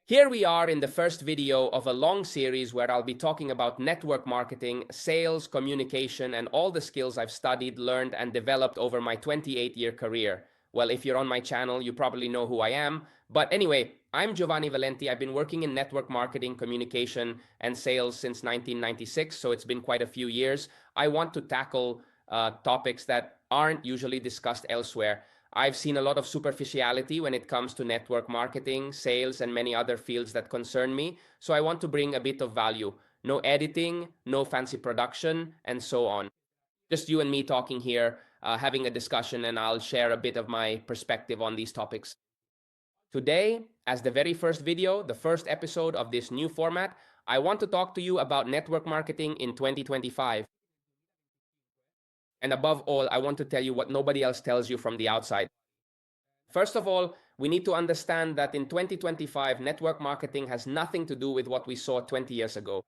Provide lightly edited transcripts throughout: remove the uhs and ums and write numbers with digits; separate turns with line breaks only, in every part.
Here we are in the first video of a long series where I'll be talking about network marketing, sales, communication, and all the skills I've studied, learned, and developed over my 28-year career. Well, if you're on my channel, you probably know who I am. But anyway, I'm Giovanni Valenti. I've been working in network marketing, communication, and sales since 1996, so it's been quite a few years. I want to tackle topics that aren't usually discussed elsewhere. I've seen a lot of superficiality when it comes to network marketing, sales, and many other fields that concern me. So I want to bring a bit of value. No editing, no fancy production, and so on. Just you and me talking here, having a discussion, and I'll share a bit of my perspective on these topics. Today, as the very first video, the first episode of this new format, I want to talk to you about network marketing in 2025. And above all, I want to tell you what nobody else tells you from the outside. First of all, we need to understand that in 2025, network marketing has nothing to do with what we saw 20 years ago.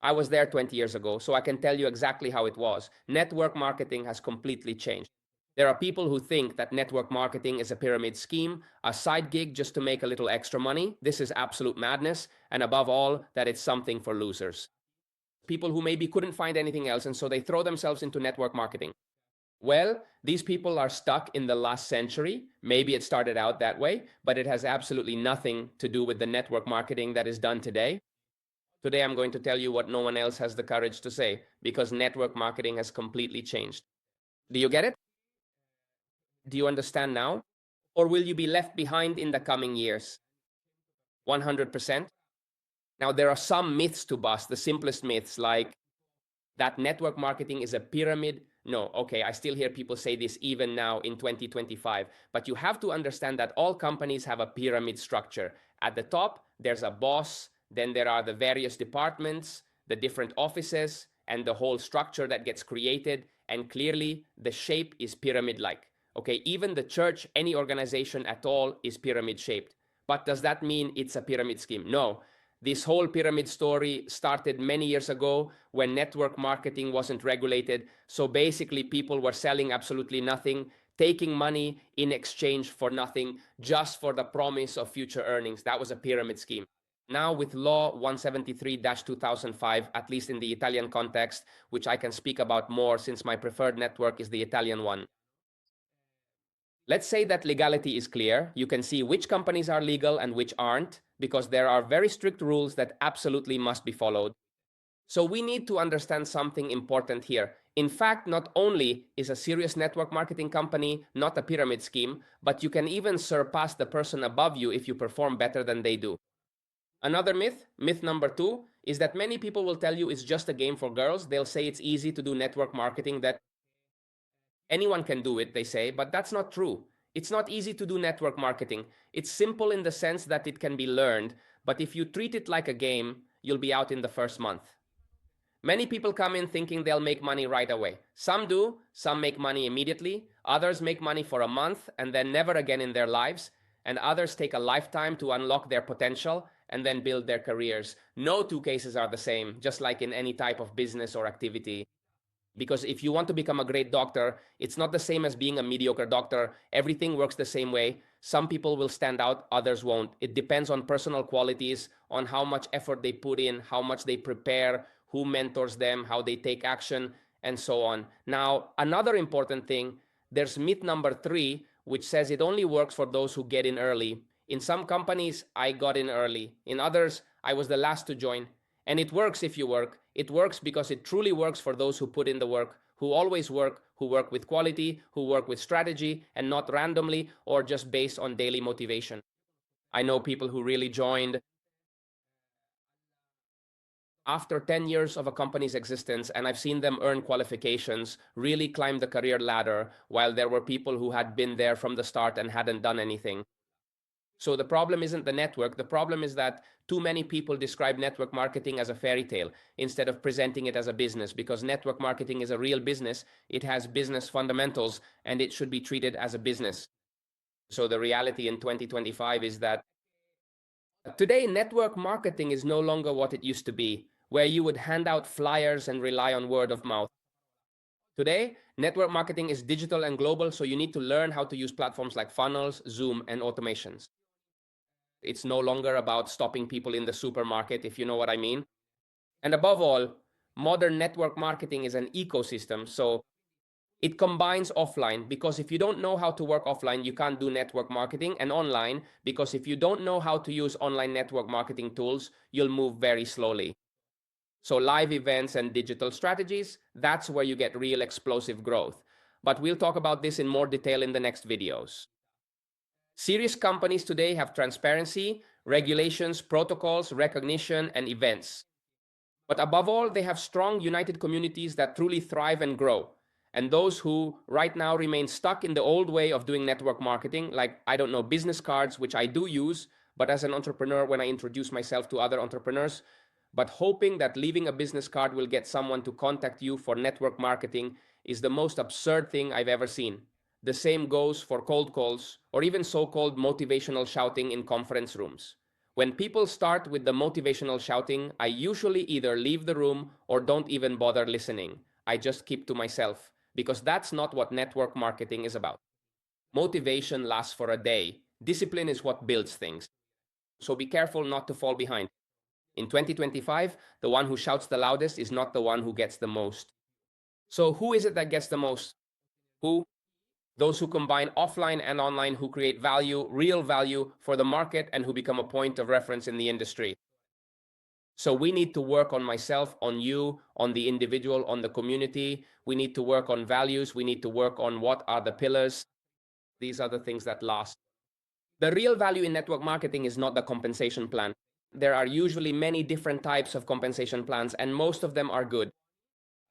I was there 20 years ago, so I can tell you exactly how it was. Network marketing has completely changed. There are people who think that network marketing is a pyramid scheme, a side gig just to make a little extra money. This is absolute madness. And above all, that it's something for losers. People who maybe couldn't find anything else, and so they throw themselves into network marketing. Well, these people are stuck in the last century. Maybe it started out that way, but it has absolutely nothing to do with the network marketing that is done today. Today, I'm going to tell you what no one else has the courage to say, because network marketing has completely changed. Do you get it? Do you understand now? Or will you be left behind in the coming years? 100%? Now, there are some myths to bust, the simplest myths, like that network marketing is a pyramid. No, okay, I still hear people say this even now in 2025, but you have to understand that all companies have a pyramid structure. At the top, there's a boss, then there are the various departments, the different offices, and the whole structure that gets created, and clearly the shape is pyramid-like. Okay, even the church, any organization at all, is pyramid-shaped. But does that mean it's a pyramid scheme? No. This whole pyramid story started many years ago when network marketing wasn't regulated. So basically, people were selling absolutely nothing, taking money in exchange for nothing, just for the promise of future earnings. That was a pyramid scheme. Now, with Law 173-2005, at least in the Italian context, which I can speak about more since my preferred network is the Italian one. Let's say that legality is clear. You can see which companies are legal and which aren't, because there are very strict rules that absolutely must be followed. So we need to understand something important here. In fact, not only is a serious network marketing company not a pyramid scheme, but you can even surpass the person above you if you perform better than they do. Another myth number 2, is that many people will tell you it's just a game for girls. They'll say it's easy to do network marketing, that anyone can do it, they say, but that's not true. It's not easy to do network marketing. It's simple in the sense that it can be learned, but if you treat it like a game, you'll be out in the first month. Many people come in thinking they'll make money right away. Some do, some make money immediately, others make money for a month and then never again in their lives, and others take a lifetime to unlock their potential and then build their careers. No two cases are the same, just like in any type of business or activity. Because if you want to become a great doctor, it's not the same as being a mediocre doctor. Everything works the same way. Some people will stand out, others won't. It depends on personal qualities, on how much effort they put in, how much they prepare, who mentors them, how they take action, and so on. Now, another important thing, there's myth number 3, which says it only works for those who get in early. In some companies, I got in early. In others, I was the last to join. And it works if you work. It works because it truly works for those who put in the work, who always work, who work with quality, who work with strategy, and not randomly or just based on daily motivation. I know people who really joined after 10 years of a company's existence, and I've seen them earn qualifications, really climb the career ladder, while there were people who had been there from the start and hadn't done anything. So the problem isn't the network. The problem is that too many people describe network marketing as a fairy tale instead of presenting it as a business, because network marketing is a real business. It has business fundamentals and it should be treated as a business. So the reality in 2025 is that today network marketing is no longer what it used to be, where you would hand out flyers and rely on word of mouth. Today, network marketing is digital and global, so you need to learn how to use platforms like funnels, Zoom, and automations. It's no longer about stopping people in the supermarket, if you know what I mean. And above all, modern network marketing is an ecosystem. So it combines offline, because if you don't know how to work offline, you can't do network marketing, and online, because if you don't know how to use online network marketing tools, you'll move very slowly. So live events and digital strategies, that's where you get real explosive growth. But we'll talk about this in more detail in the next videos. Serious companies today have transparency, regulations, protocols, recognition, and events. But above all, they have strong, united communities that truly thrive and grow. And those who right now remain stuck in the old way of doing network marketing, like, I don't know, business cards, which I do use, but as an entrepreneur, when I introduce myself to other entrepreneurs, but hoping that leaving a business card will get someone to contact you for network marketing is the most absurd thing I've ever seen. The same goes for cold calls or even so-called motivational shouting in conference rooms. When people start with the motivational shouting, I usually either leave the room or don't even bother listening. I just keep to myself, because that's not what network marketing is about. Motivation lasts for a day. Discipline is what builds things. So be careful not to fall behind. In 2025, the one who shouts the loudest is not the one who gets the most. So who is it that gets the most? Who? Those who combine offline and online, who create value, real value for the market, and who become a point of reference in the industry. So we need to work on myself, on you, on the individual, on the community. We need to work on values. We need to work on what are the pillars. These are the things that last. The real value in network marketing is not the compensation plan. There are usually many different types of compensation plans, and most of them are good.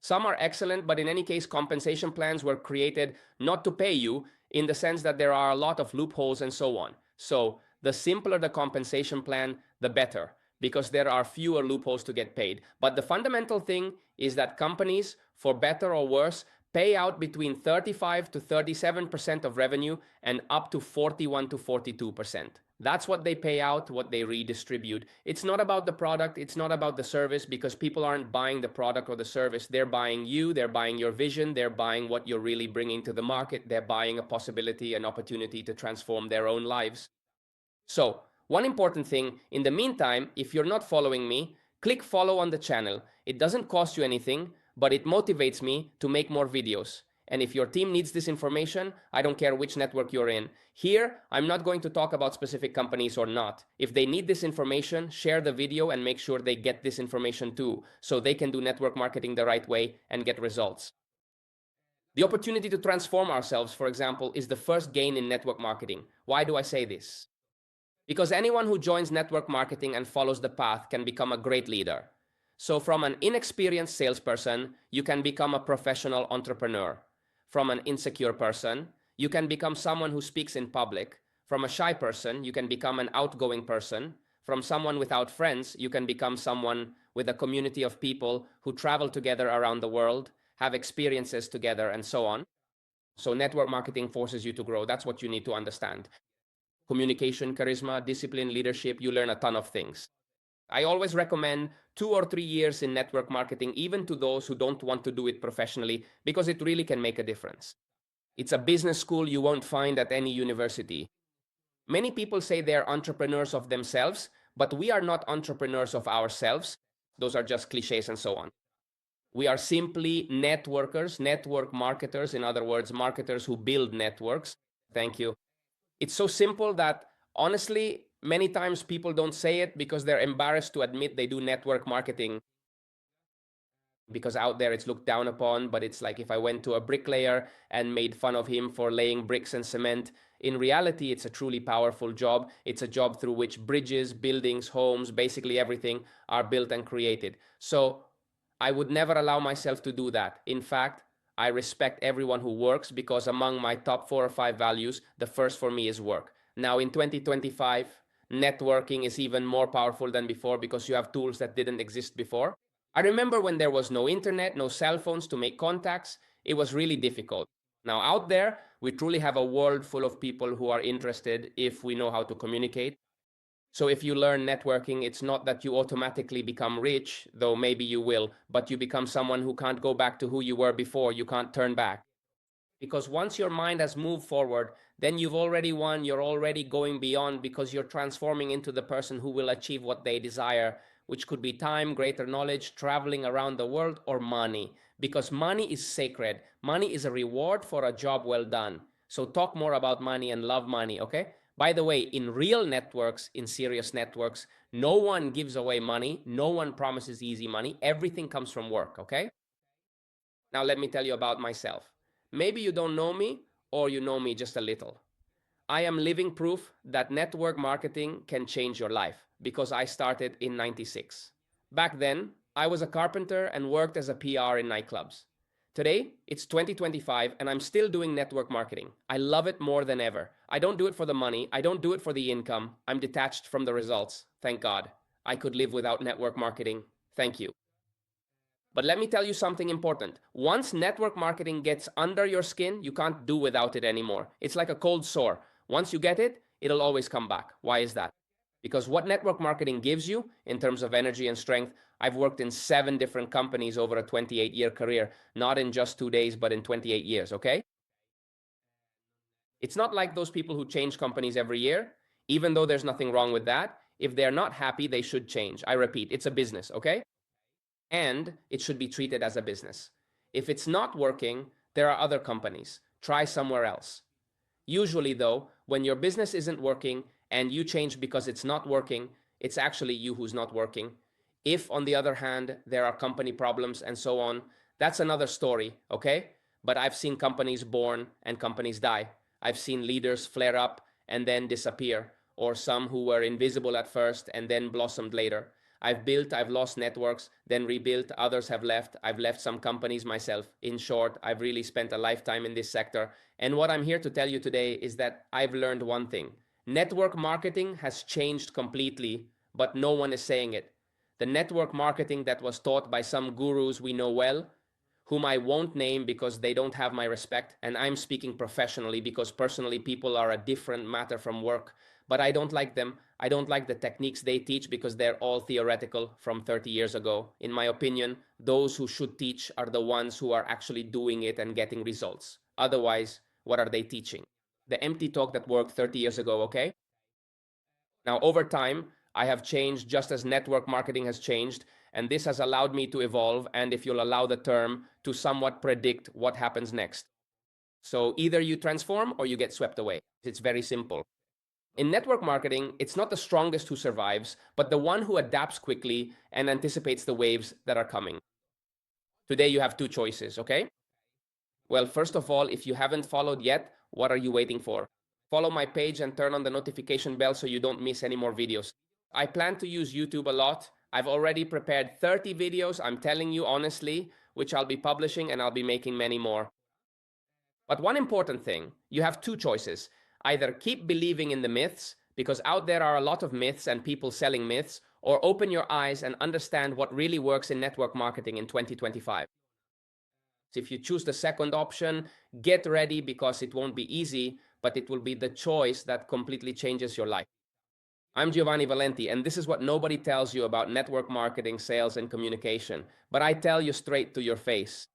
Some are excellent, but in any case, compensation plans were created not to pay you, in the sense that there are a lot of loopholes and so on. So the simpler the compensation plan, the better, because there are fewer loopholes to get paid. But the fundamental thing is that companies, for better or worse, pay out between 35 to 37% of revenue and up to 41 to 42%. That's what they pay out, what they redistribute. It's not about the product, it's not about the service, because people aren't buying the product or the service. They're buying you, they're buying your vision, they're buying what you're really bringing to the market, they're buying a possibility, an opportunity to transform their own lives. So, one important thing, in the meantime, if you're not following me, click follow on the channel. It doesn't cost you anything, but it motivates me to make more videos. And if your team needs this information, I don't care which network you're in. Here, I'm not going to talk about specific companies or not. If they need this information, share the video and make sure they get this information too, so they can do network marketing the right way and get results. The opportunity to transform ourselves, for example, is the first gain in network marketing. Why do I say this? Because anyone who joins network marketing and follows the path can become a great leader. So from an inexperienced salesperson, you can become a professional entrepreneur. From an insecure person, you can become someone who speaks in public. From a shy person, you can become an outgoing person. From someone without friends, you can become someone with a community of people who travel together around the world, have experiences together, and so on. So network marketing forces you to grow. That's what you need to understand. Communication, charisma, discipline, leadership, you learn a ton of things. I always recommend 2 or 3 years in network marketing, even to those who don't want to do it professionally, because it really can make a difference. It's a business school you won't find at any university. Many people say they're entrepreneurs of themselves, but we are not entrepreneurs of ourselves. Those are just cliches and so on. We are simply networkers, network marketers, in other words, marketers who build networks. Thank you. It's so simple that, honestly, many times people don't say it because they're embarrassed to admit they do network marketing, because out there it's looked down upon. But it's like if I went to a bricklayer and made fun of him for laying bricks and cement. In reality, it's a truly powerful job. It's a job through which bridges, buildings, homes, basically everything are built and created. So I would never allow myself to do that. In fact, I respect everyone who works, because among my top 4 or 5 values, the first for me is work. Now in 2025, networking is even more powerful than before, because you have tools that didn't exist before. I remember when there was no internet, no cell phones to make contacts, it was really difficult. Now out there, we truly have a world full of people who are interested if we know how to communicate. So if you learn networking, it's not that you automatically become rich, though maybe you will, but you become someone who can't go back to who you were before. You can't turn back. Because once your mind has moved forward, then you've already won, you're already going beyond because you're transforming into the person who will achieve what they desire, which could be time, greater knowledge, traveling around the world, or money. Because money is sacred. Money is a reward for a job well done. So talk more about money and love money, okay? By the way, in real networks, in serious networks, no one gives away money. No one promises easy money. Everything comes from work, okay? Now, let me tell you about myself. Maybe you don't know me, or you know me just a little. I am living proof that network marketing can change your life because I started in 96. Back then, I was a carpenter and worked as a PR in nightclubs. Today, it's 2025 and I'm still doing network marketing. I love it more than ever. I don't do it for the money, I don't do it for the income. I'm detached from the results. Thank God. I could live without network marketing. Thank you. But let me tell you something important. Once network marketing gets under your skin, you can't do without it anymore. It's like a cold sore. Once you get it, it'll always come back. Why is that? Because what network marketing gives you in terms of energy and strength, I've worked in 7 different companies over a 28-year career, not in just 2 days, but in 28 years, okay? It's not like those people who change companies every year, even though there's nothing wrong with that. If they're not happy, they should change. I repeat, it's a business, okay? And it should be treated as a business. If it's not working, there are other companies. Try somewhere else. Usually, though, when your business isn't working and you change because it's not working, it's actually you who's not working. If, on the other hand, there are company problems and so on, that's another story, okay? But I've seen companies born and companies die. I've seen leaders flare up and then disappear, or some who were invisible at first and then blossomed later. I've built, I've lost networks, then rebuilt, others have left. I've left some companies myself. In short, I've really spent a lifetime in this sector. And what I'm here to tell you today is that I've learned one thing. Network marketing has changed completely, but no one is saying it. The network marketing that was taught by some gurus we know well, whom I won't name because they don't have my respect, and I'm speaking professionally because personally people are a different matter from work, but I don't like them. I don't like the techniques they teach because they're all theoretical from 30 years ago. In my opinion, those who should teach are the ones who are actually doing it and getting results. Otherwise, what are they teaching? The empty talk that worked 30 years ago, okay? Now, over time, I have changed just as network marketing has changed, and this has allowed me to evolve, and if you'll allow the term, to somewhat predict what happens next. So either you transform or you get swept away. It's very simple. In network marketing, it's not the strongest who survives, but the one who adapts quickly and anticipates the waves that are coming. Today, you have two choices, okay? Well, first of all, if you haven't followed yet, what are you waiting for? Follow my page and turn on the notification bell so you don't miss any more videos. I plan to use YouTube a lot. I've already prepared 30 videos, I'm telling you honestly, which I'll be publishing, and I'll be making many more. But one important thing, you have two choices. Either keep believing in the myths, because out there are a lot of myths and people selling myths, or open your eyes and understand what really works in network marketing in 2025. So if you choose the second option, get ready because it won't be easy, but it will be the choice that completely changes your life. I'm Giovanni Valenti, and this is what nobody tells you about network marketing, sales, and communication. But I tell you straight to your face.